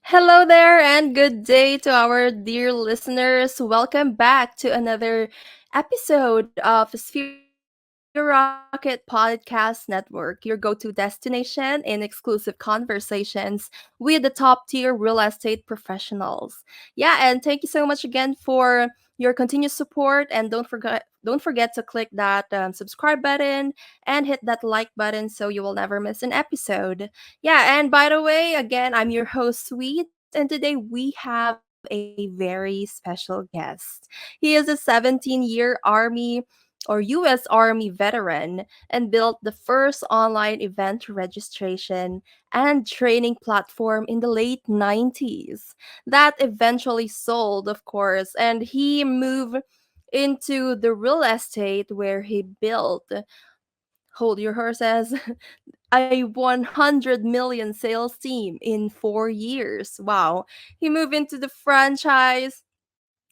Hello there, and good day to our dear listeners. Welcome back to another episode of Sphere Rocket Podcast Network, your go to destination in exclusive conversations with the top tier real estate professionals. Yeah, and thank you so much again for your continued support. And don't forget to click that subscribe button and hit that like button so you will never miss an episode. Yeah, and by the way, again, I'm your host, Sweet, and today we have a very special guest. He is a 17-year U.S. Army veteran and built the first online event registration and training platform in the late 90s. That eventually sold, of course, and he moved into the real estate where he built, hold your horses, a 100 million sales team in 4 years. Wow. He moved into the franchise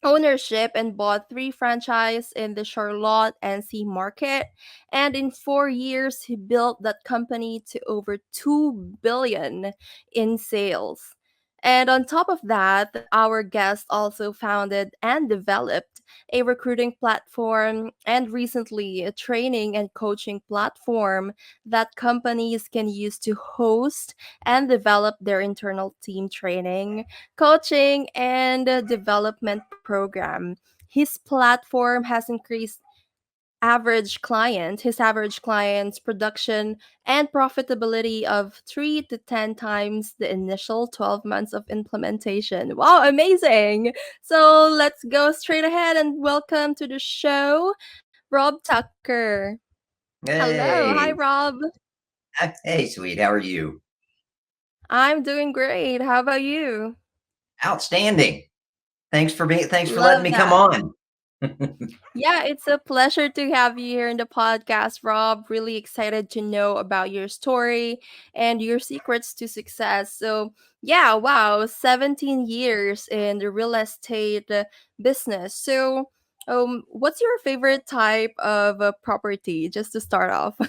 ownership and bought three franchise in the Charlotte NC market. And in 4 years, he built that company to over 2 billion in sales. And on top of that, our guest also founded and developed a recruiting platform and recently a training and coaching platform that companies can use to host and develop their internal team training, coaching, and development program. His platform has increased his average client's production and profitability of 3 to 10 times the initial 12 months of implementation. Wow, amazing. So let's go straight ahead and welcome to the show, Rob Tucker. Hello. Hi, Hey, Rob. hey, sweet. How are you? I'm doing great. How about you? Outstanding. Thanks for letting Love me come that. on. Yeah, it's a pleasure to have you here in the podcast, Rob. Really excited to know about your story and your secrets to success. So, yeah, wow, 17 years in the real estate business. So, what's your favorite type of property, just to start off?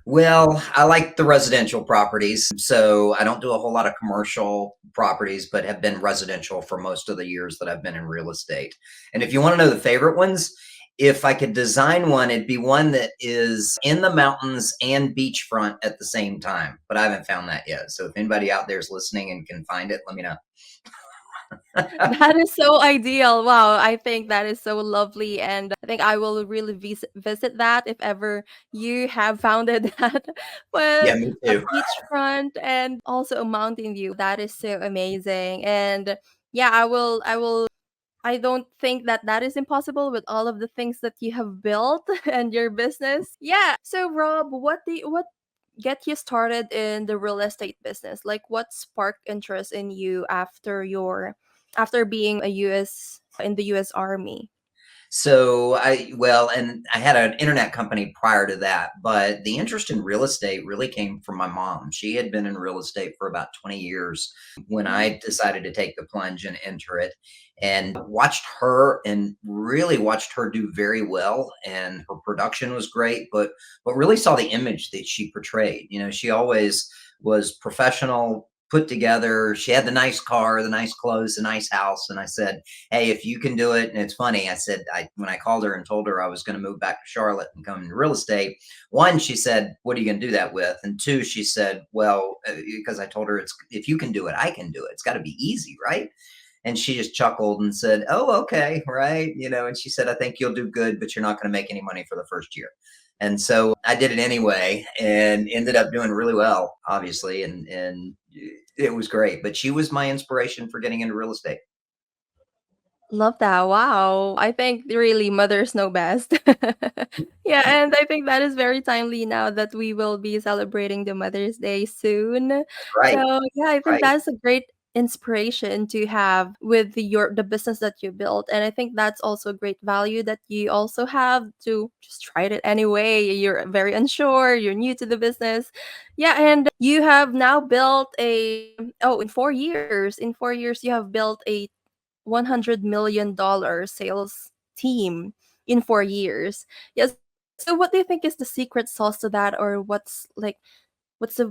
Well, I like the residential properties, so I don't do a whole lot of commercial properties, but have been residential for most of the years that I've been in real estate. And if you want to know the favorite ones, if I could design one, it'd be one that is in the mountains and beachfront at the same time. But I haven't found that yet. So if anybody out there is listening and can find it, let me know. That is so ideal. Wow, I think that is so lovely, and I think I will really visit that if ever you have founded that. Yeah, Well, me a too. beachfront and also a mountain view. That is so amazing, and yeah, I will. I will. I don't think that that is impossible with all of the things that you have built and your business. Yeah. So, Rob, what get you started in the real estate business? Like what sparked interest in you after being a US in the US Army? And I had an internet company prior to that, but the interest in real estate really came from my mom. She had been in real estate for about 20 years when I decided to take the plunge and enter it, and watched her and really watched her do very well. And her production was great, but really saw the image that she portrayed. She always was professional, put together. She had the nice car, the nice clothes, the nice house. And I said, hey, if you can do it, and it's funny, I said, when I called her and told her I was going to move back to Charlotte and come into real estate, one, she said, what are you going to do that with? And two, she said, well, because I told her, it's if you can do it, I can do it. It's got to be easy, right? And she just chuckled and said, oh, okay, right. And she said, I think you'll do good, but you're not going to make any money for the first year. And so I did it anyway and ended up doing really well, obviously. And it was great. But she was my inspiration for getting into real estate. Love that. Wow. I think really mothers know best. Yeah, and I think that is very timely now that we will be celebrating the Mother's Day soon. That's So, right. yeah, I think Right. that's a great inspiration to have with the business that you built. And I think that's also a great value that you also have to just try it anyway. You're very unsure, you're new to the business. Yeah, and you have now built in 4 years you have built a $100 million sales team in 4 years. Yeah. So what do you think is the secret sauce to that, or what's like?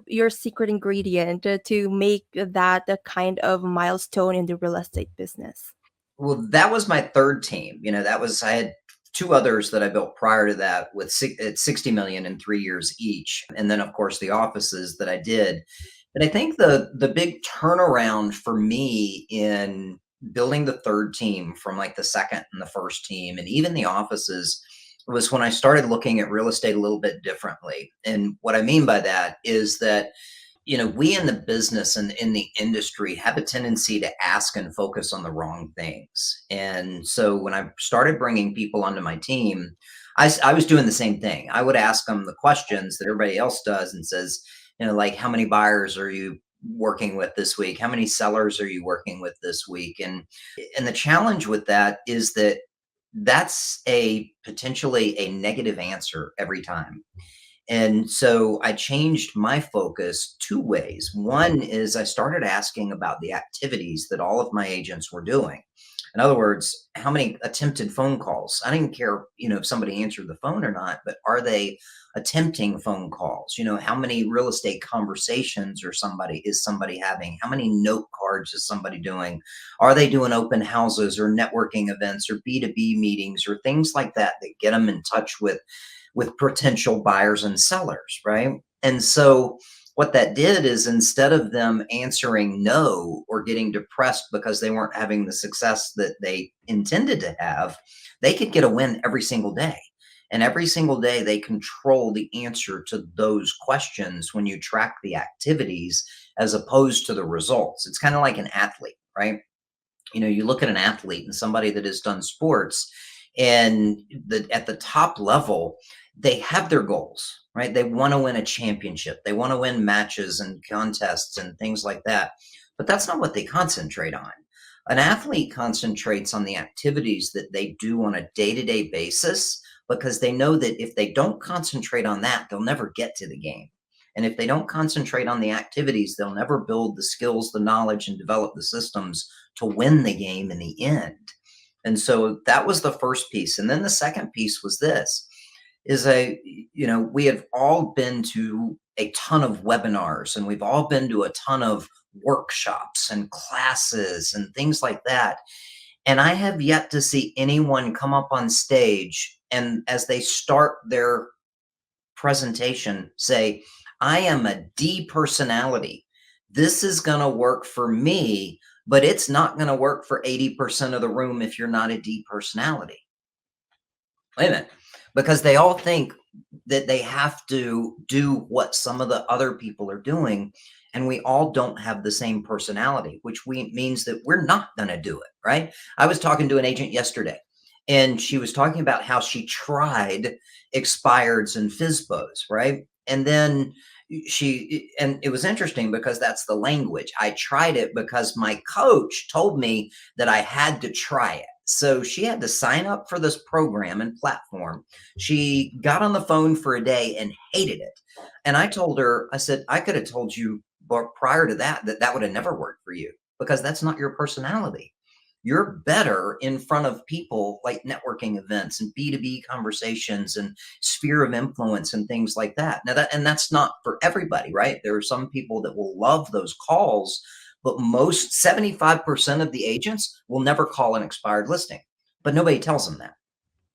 your secret ingredient to make that a kind of milestone in the real estate business? Well, that was my third team. That was I had two others that I built prior to that with at 60 million in 3 years each, and then of course the offices that I did. But I think the big turnaround for me in building the third team from like the second and the first team, and even the offices, was when I started looking at real estate a little bit differently. And what I mean by that is that we in the business and in the industry have a tendency to ask and focus on the wrong things. And so when I started bringing people onto my team, I was doing the same thing. I would ask them the questions that everybody else does and says, like, how many buyers are you working with this week? How many sellers are you working with this week? And the challenge with that is that that's a potentially a negative answer every time. And so I changed my focus two ways. One is I started asking about the activities that all of my agents were doing. In other words, how many attempted phone calls? I didn't care, if somebody answered the phone or not, but are they attempting phone calls? How many real estate conversations is somebody having? How many note cards is somebody doing? Are they doing open houses or networking events or B2B meetings or things like that that get them in touch with potential buyers and sellers, right? And so what that did is instead of them answering no or getting depressed because they weren't having the success that they intended to have, they could get a win every single day. And every single day, they control the answer to those questions when you track the activities as opposed to the results. It's kind of like an athlete, right? You look at an athlete and somebody that has done sports, and at the top level, they have their goals, right? They want to win a championship. They want to win matches and contests and things like that. But that's not what they concentrate on. An athlete concentrates on the activities that they do on a day-to-day basis because they know that if they don't concentrate on that, they'll never get to the game. And if they don't concentrate on the activities, they'll never build the skills, the knowledge, and develop the systems to win the game in the end. And so that was the first piece. And then the second piece was this is we have all been to a ton of webinars and we've all been to a ton of workshops and classes and things like that. And I have yet to see anyone come up on stage and as they start their presentation say, I am a D personality. This is going to work for me, but it's not going to work for 80% of the room if you're not a D personality. Wait a minute. Because they all think that they have to do what some of the other people are doing. And we all don't have the same personality, which means that we're not going to do it, right? I was talking to an agent yesterday, and she was talking about how she tried expireds and FISBOs, right? And then and it was interesting because that's the language. I tried it because my coach told me that I had to try it. So she had to sign up for this program and platform. She got on the phone for a day and hated it. And I told her, I said, I could have told you prior to that would have never worked for you because that's not your personality. You're better in front of people like networking events and B2B conversations and sphere of influence and things like that. Now that's not for everybody, right? There are some people that will love those calls, but most 75% of the agents will never call an expired listing, but nobody tells them that.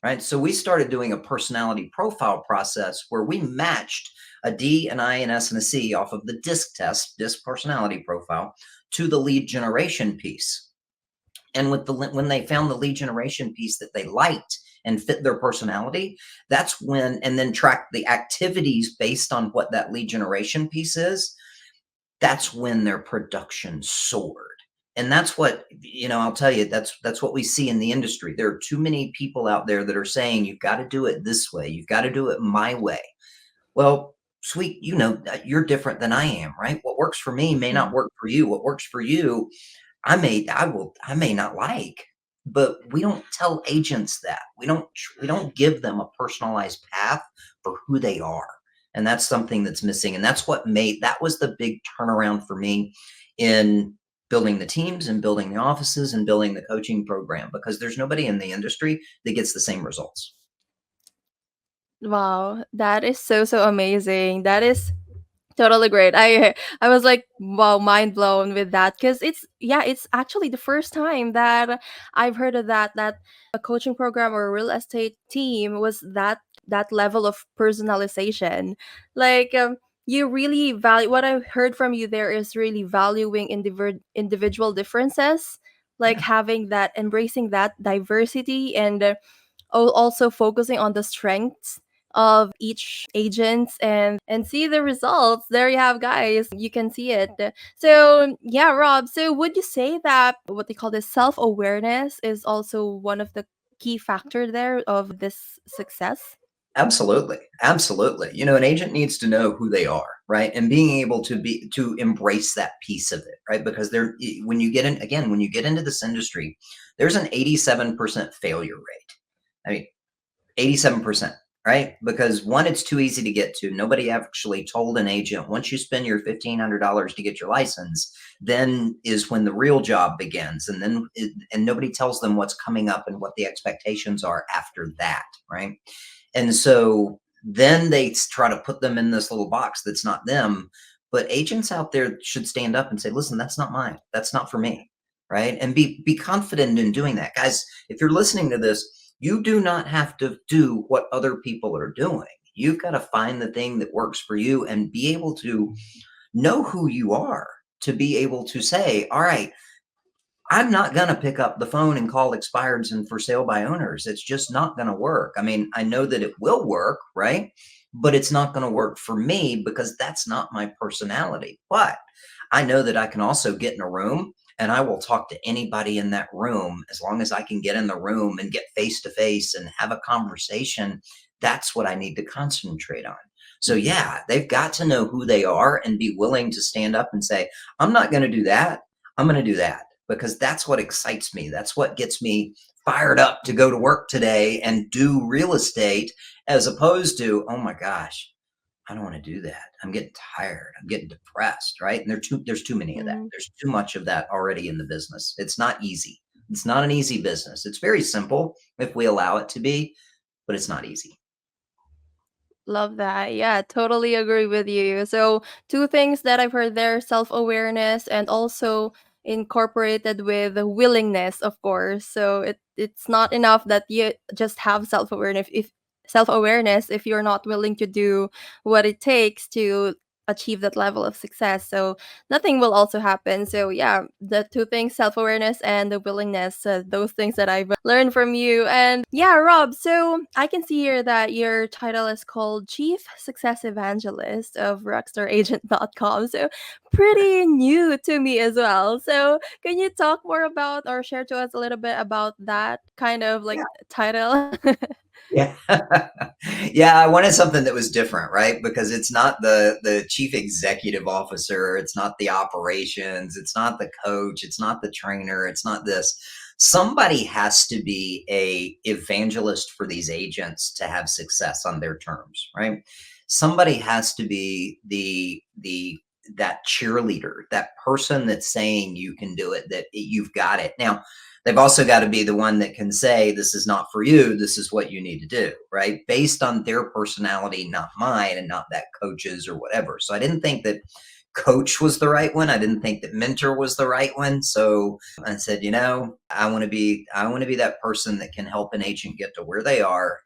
Right. So we started doing a personality profile process where we matched a D, an I, an S, and a C off of the DISC test, DISC personality profile, to the lead generation piece. And when they found the lead generation piece that they liked and fit their personality, that's when, and then track the activities based on what that lead generation piece is, that's when their production soared. And that's what, I'll tell you, that's what we see in the industry. There are too many people out there that are saying, you've got to do it this way. You've got to do it my way. Well, sweet, you're different than I am, right? What works for me may not work for you. What works for you I may not like, but we don't tell agents that. We don't give them a personalized path for who they are. And that's something that's missing. And that was the big turnaround for me in building the teams and building the offices and building the coaching program because there's nobody in the industry that gets the same results. Wow, that is so amazing. That is Totally great. I was like, wow, mind blown with that, because it's, yeah, it's actually the first time that I've heard of that a coaching program or a real estate team was that level of personalization. Like, you really value what I heard from you there is really valuing individual differences, like Yeah, having that, embracing that diversity, and also focusing on the strengths of each agent, and see the results. There you have, guys, you can see it. So yeah, Rob, so would you say that what they call this self-awareness is also one of the key factor there of this success? absolutely, absolutely. You know, an agent needs to know who they are, right? And being able to embrace that piece of it, right? Because when you get in, again, when you get into this industry, there's an 87% failure rate. I mean, 87%, right? Because one, it's too easy to get to. Nobody actually told an agent once you spend your $1,500 to get your license, then is when the real job begins. And nobody tells them what's coming up and what the expectations are after that, right? And so then they try to put them in this little box that's not them. But agents out there should stand up and say, listen, that's not mine. That's not for me. Right. And be confident in doing that. Guys, if you're listening to this, you do not have to do what other people are doing. You've got to find the thing that works for you and be able to know who you are, to be able to say, all right, I'm not going to pick up the phone and call expireds and for sale by owners. It's just not going to work. I mean, I know that it will work, right? But it's not going to work for me because that's not my personality. But I know that I can also get in a room and I will talk to anybody in that room as long as I can get in the room and get face to face and have a conversation. That's what I need to concentrate on. So, yeah, they've got to know who they are and be willing to stand up and say, I'm not going to do that. I'm going to do that because that's what excites me. That's what gets me fired up to go to work today and do real estate as opposed to, oh my gosh, I don't want to do that. I'm getting tired. I'm getting depressed, right? And there's too many of that. Mm, There's too much of that already in the business. It's not easy. It's not an easy business. It's very simple if we allow it to be, but it's not easy. love that. Yeah, totally agree with you. So, two things that I've heard there: self-awareness, and also incorporated with the willingness, of course. So it's not enough that you just have self-awareness if you're not willing to do what it takes to achieve that level of success. So nothing will also happen. So yeah, the two things, self-awareness and the willingness, those things that I've learned from you. And yeah, Rob, so I can see here that your title is called Chief Success Evangelist of rockstaragent.com. So pretty new to me as well. So can you talk more about or share to us a little bit about that kind of like title? Yeah. Yeah, I wanted something that was different, right? Because it's not the chief executive officer, it's not the operations, it's not the coach, it's not the trainer, it's not this. Somebody has to be a evangelist for these agents to have success on their terms, right? Somebody has to be the that cheerleader, that person that's saying you can do it, that you've got it. Now, they've also got to be the one that can say, this is not for you, this is what you need to do, right? Based on their personality, not mine, and not that coach's or whatever. So I didn't think that coach was the right one. I didn't think that mentor was the right one. So I said, I want to be that person that can help an agent get to where they are,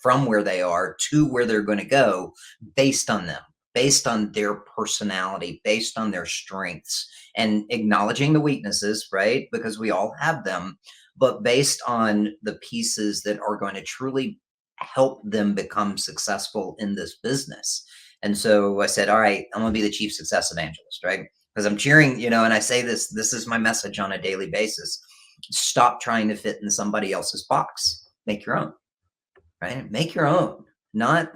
from where they are to where they're going to go, based on them, based on their personality, based on their strengths, and acknowledging the weaknesses, right? Because we all have them, but based on the pieces that are going to truly help them become successful in this business. And so I said, all right, I'm going to be the chief success evangelist, right? Because I'm cheering, and I say this is my message on a daily basis. Stop trying to fit in somebody else's box. Make your own, right? Make your own. Not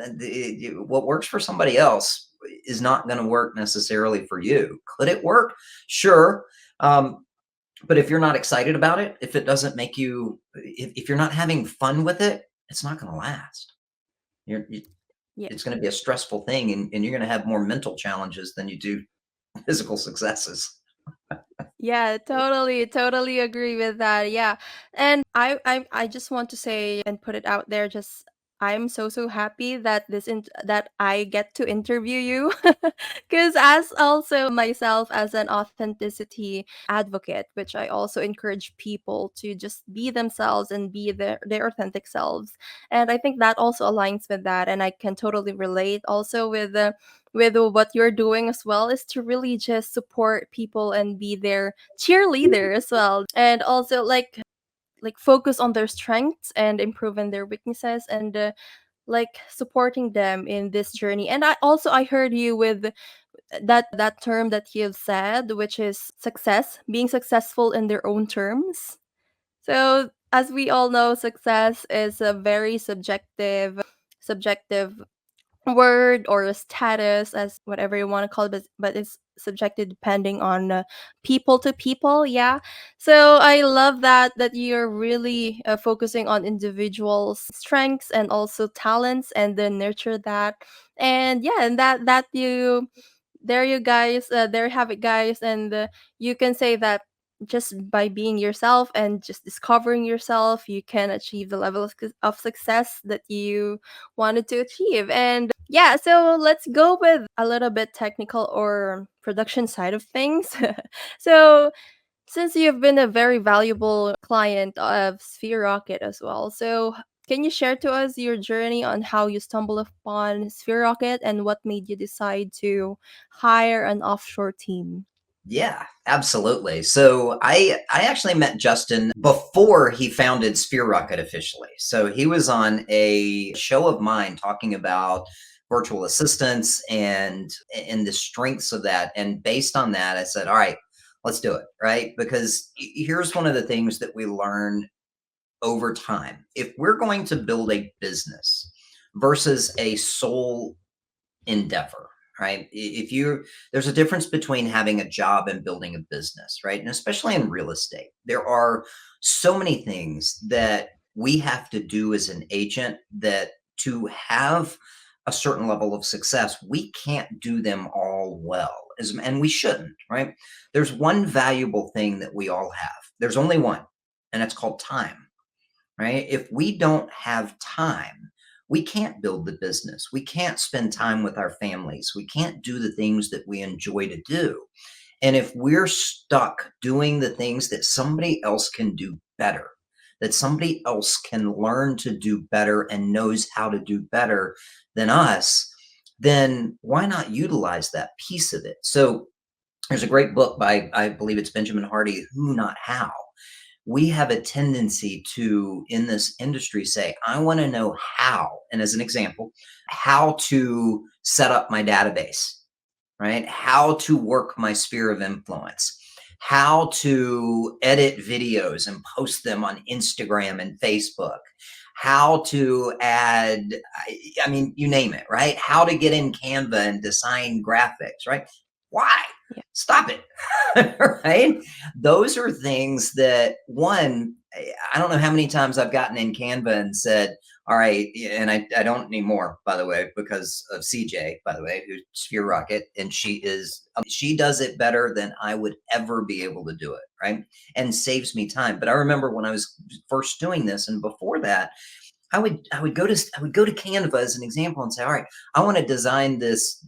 what works for somebody else is not going to work necessarily for you. Could it work? Sure. But if you're not excited about it, if it doesn't make you, if you're not having fun with it, it's not going to last. You Yeah. It's going to be a stressful thing, and you're going to have more mental challenges than you do physical successes. Yeah, totally, totally agree with that. Yeah. And I just want to say and put it out there, just I'm so happy that that I get to interview you, because as also myself as an authenticity advocate, which I also encourage people to just be themselves and be their authentic selves. And I think that also aligns with that, and I can totally relate also with what you're doing as well, is to really just support people and be their cheerleader as well, and also like focus on their strengths and improving their weaknesses, and like supporting them in this journey. And I heard you with that term that you've said, which is success, being successful in their own terms. So as we all know, success is a very subjective word or a status, as whatever you want to call it, but it's subjected depending on people to people. Yeah. So I love that you're really focusing on individuals strengths and also talents, and then nurture that. And yeah, and that you there you guys there you have it, guys. And you can say that just by being yourself and just discovering yourself, you can achieve the level of success that you wanted to achieve. And yeah, so let's go with a little bit technical or production side of things. So since you've been a very valuable client of Sphere Rocket as well, so can you share to us your journey on how you stumbled upon Sphere Rocket and what made you decide to hire an offshore team? Yeah, absolutely. So I actually met Justin before he founded Sphere Rocket officially. So he was on a show of mine talking about virtual assistants and the strengths of that. And based on that, I said, all right, let's do it, right? Because here's one of the things that we learn over time. If we're going to build a business versus a sole endeavor, right? If you There's a difference between having a job and building a business, right? And especially in real estate, there are so many things that we have to do as an agent that to have a certain level of success, we can't do them all well, and we shouldn't, right? There's one valuable thing that we all have. There's only one, and it's called time, right? If we don't have time, we can't build the business. We can't spend time with our families. We can't do the things that we enjoy to do. And if we're stuck doing the things that somebody else can do better, that somebody else can learn to do better and knows how to do better than us, then why not utilize that piece of it? So there's a great book by, I believe it's Benjamin Hardy, Who Not How. We have a tendency to, in this industry, say, I want to know how, and as an example, how to set up my database, right? How to work my sphere of influence, how to edit videos and post them on Instagram and Facebook, how to add, I mean, you name it, right? How to get in Canva and design graphics, right? Why? Yeah. Stop it. Right? Those are things that, one, I don't know how many times I've gotten in Canva and said, all right, and I don't anymore, by the way, because of CJ, by the way, who's Sphere Rocket, and she does it better than I would ever be able to do it, right? And saves me time. But I remember when I was first doing this, and before that, I would go to Canva as an example and say, all right, I want to design this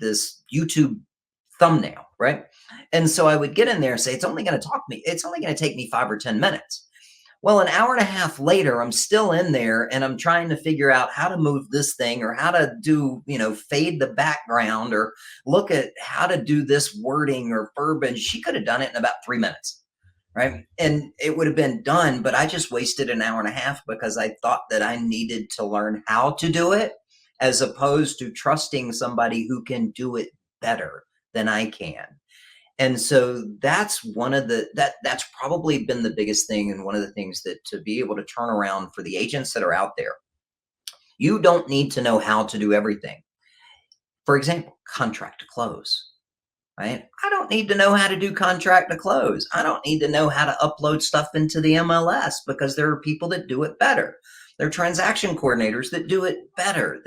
YouTube thumbnail, right? And so I would get in there and say, it's only going to take me 5 or 10 minutes. Well, an hour and a half later, I'm still in there and I'm trying to figure out how to move this thing, or how to do, fade the background, or look at how to do this wording or verb. And she could have done it in about 3 minutes, right? And it would have been done, but I just wasted an hour and a half because I thought that I needed to learn how to do it, as opposed to trusting somebody who can do it better than I can. And so that's that's probably been the biggest thing, and one of the things that, to be able to turn around for the agents that are out there, you don't need to know how to do everything. For example, contract to close, right? I don't need to know how to do contract to close. I don't need to know how to upload stuff into the MLS, because there are people that do it better. There are transaction coordinators that do it better.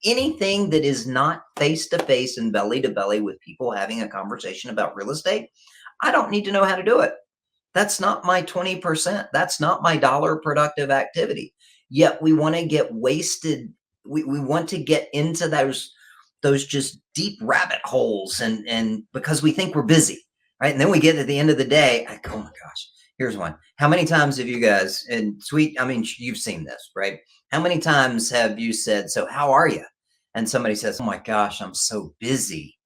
Anything that is not face to face and belly to belly with people having a conversation about real estate, I don't need to know how to do it. That's not my 20%. That's not my dollar productive activity. Yet we want to get wasted we want to get into those just deep rabbit holes, and because we think we're busy, right? And then we get to the end of the day, I go, oh my gosh, here's one. How many times have you guys, and sweet, I mean, you've seen this, right? How many times have you said, so how are you? And somebody says, oh my gosh, I'm so busy,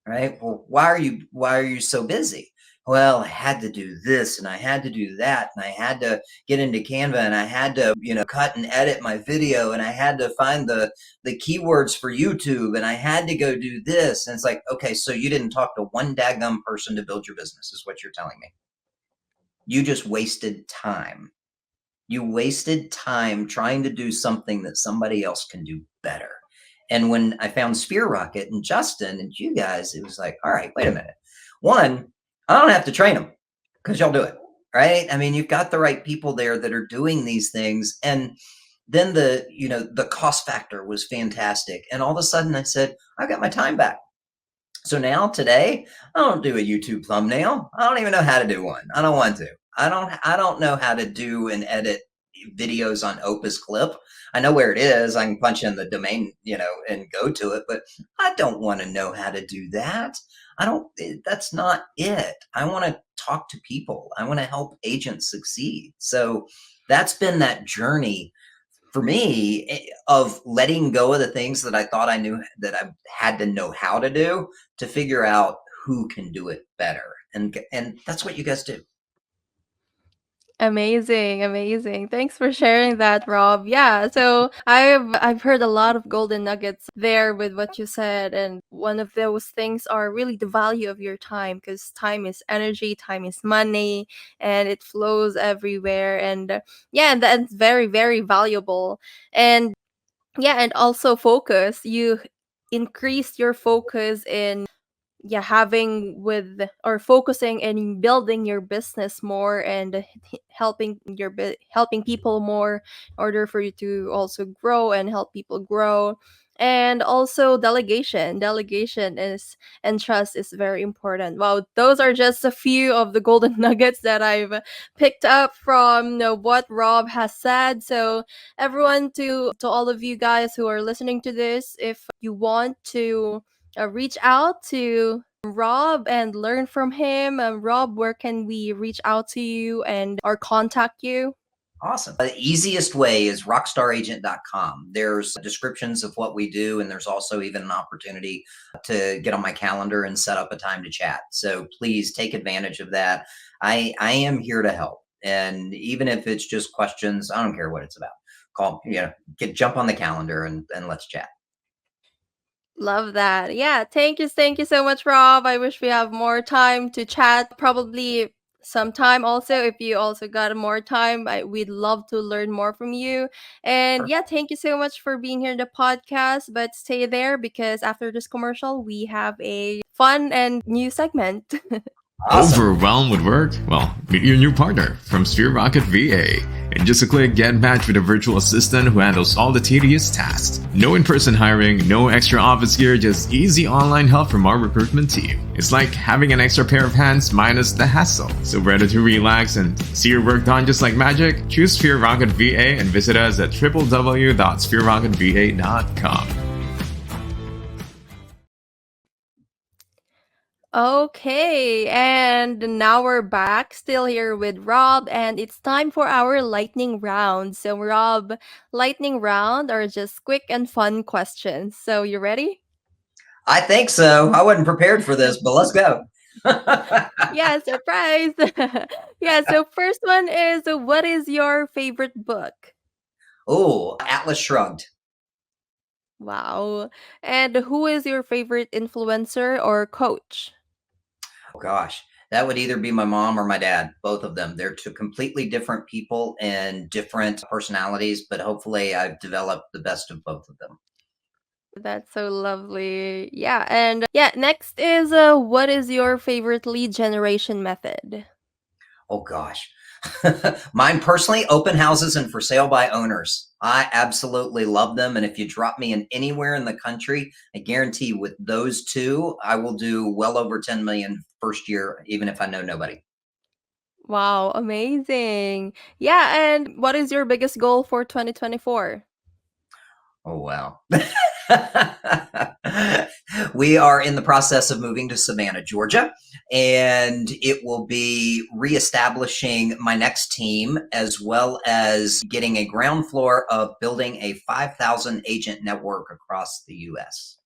right? Well, why are you so busy? Well, I had to do this and I had to do that and I had to get into Canva and I had to, cut and edit my video and I had to find the keywords for YouTube and I had to go do this. And it's like, okay, so you didn't talk to one daggum person to build your business, is what you're telling me. You just wasted time. You wasted time trying to do something that somebody else can do better. And when I found Spear Rocket and Justin and you guys, it was like, all right, wait a minute. One, I don't have to train them because y'all do it, right? I mean, you've got the right people there that are doing these things. And then the cost factor was fantastic. And all of a sudden I said, I got my time back. So now today, I don't do a YouTube thumbnail. I don't even know how to do one. I don't want to. I don't know how to do and edit videos on Opus Clip. I know where it is. I can punch in the domain, and go to it, but I don't want to know how to do that. I don't That's not it. I want to talk to people. I want to help agents succeed. So that's been that journey for me, of letting go of the things that I thought I knew that I had to know how to do, to figure out who can do it better. And that's what you guys do. Amazing, amazing. Thanks for sharing that, Rob. Yeah, so I've heard a lot of golden nuggets there with what you said, and one of those things are really the value of your time, because time is energy, time is money, and it flows everywhere. And yeah, and that's very, very valuable. And yeah, and also focus. You increase your focus in, yeah, having with or focusing and building your business more, and helping people more, in order for you to also grow and help people grow. And also delegation is and trust is very important. Wow, those are just a few of the golden nuggets that I've picked up from, what Rob has said. So everyone, to all of you guys who are listening to this, if you want to reach out to Rob and learn from him. Rob, where can we reach out to you and or contact you? Awesome. The easiest way is rockstaragent.com. There's descriptions of what we do, and there's also even an opportunity to get on my calendar and set up a time to chat. So please take advantage of that. I am here to help. And even if it's just questions, I don't care what it's about. Call, jump on the calendar and let's chat. Love that. Yeah, thank you so much, Rob. I wish we have more time to chat. Probably sometime also, if you also got more time, we'd love to learn more from you. And yeah, thank you so much for being here in the podcast. But stay there, because after this commercial, we have a fun and new segment. Awesome. Overwhelmed with work? Well, meet your new partner from Sphere Rocket VA. In just a click, get matched with a virtual assistant who handles all the tedious tasks. No in-person hiring, no extra office gear, just easy online help from our recruitment team. It's like having an extra pair of hands minus the hassle. So ready to relax and see your work done just like magic? Choose Sphere Rocket VA and visit us at www.sphererocketva.com. Okay, and now we're back, still here with Rob, and it's time for our lightning round. So, Rob, lightning round are just quick and fun questions. So, you ready? I think so. I wasn't prepared for this, but let's go. Yeah, surprise. Yeah, so first one is, what is your favorite book? Oh, Atlas Shrugged. Wow. And who is your favorite influencer or coach? Oh gosh, that would either be my mom or my dad, both of them. They're two completely different people and different personalities, but hopefully I've developed the best of both of them. That's so lovely. Yeah, and yeah, next is, what is your favorite lead generation method? Oh gosh. Mine personally, open houses and for sale by owners. I absolutely love them. And if you drop me in anywhere in the country, I guarantee with those two, I will do well over 10 million first year, even if I know nobody. Wow, amazing. Yeah, and what is your biggest goal for 2024? Oh, wow. We are in the process of moving to Savannah, Georgia, and it will be reestablishing my next team as well as getting a ground floor of building a 5,000 agent network across the US.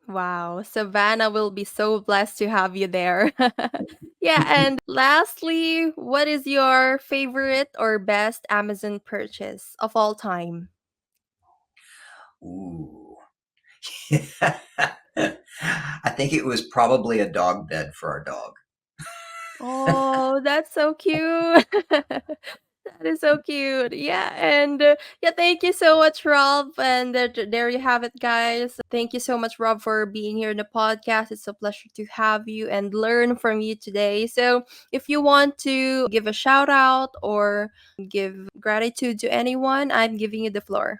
Wow, Savannah will be so blessed to have you there. Yeah, and lastly, what is your favorite or best Amazon purchase of all time? Ooh. I think it was probably a dog bed for our dog. Oh, that's so cute. That is so cute. Yeah, and yeah, thank you so much, Rob. And there you have it, guys. Thank you so much, Rob, for being here in the podcast. It's a pleasure to have you and learn from you today. So, if you want to give a shout out or give gratitude to anyone, I'm giving you the floor.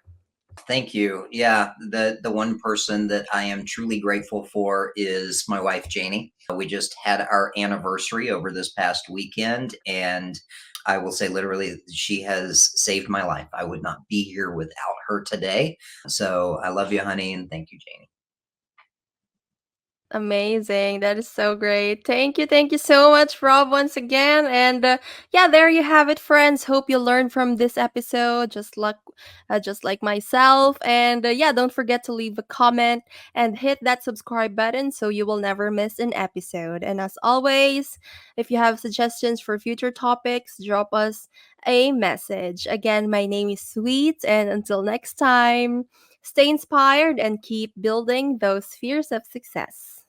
Thank you. Yeah, the one person that I am truly grateful for is my wife Janie. We just had our anniversary over this past weekend, and I will say literally she has saved my life. I would not be here without her today. So I love you, honey, and thank you, Janie. Amazing. That is so great. Thank you. Thank you so much, Rob, once again. And yeah, there you have it, friends. Hope you learned from this episode, just like myself. And yeah, don't forget to leave a comment and hit that subscribe button so you will never miss an episode. And as always, if you have suggestions for future topics, drop us a message. Again, my name is Sweet. And until next time, stay inspired and keep building those spheres of success.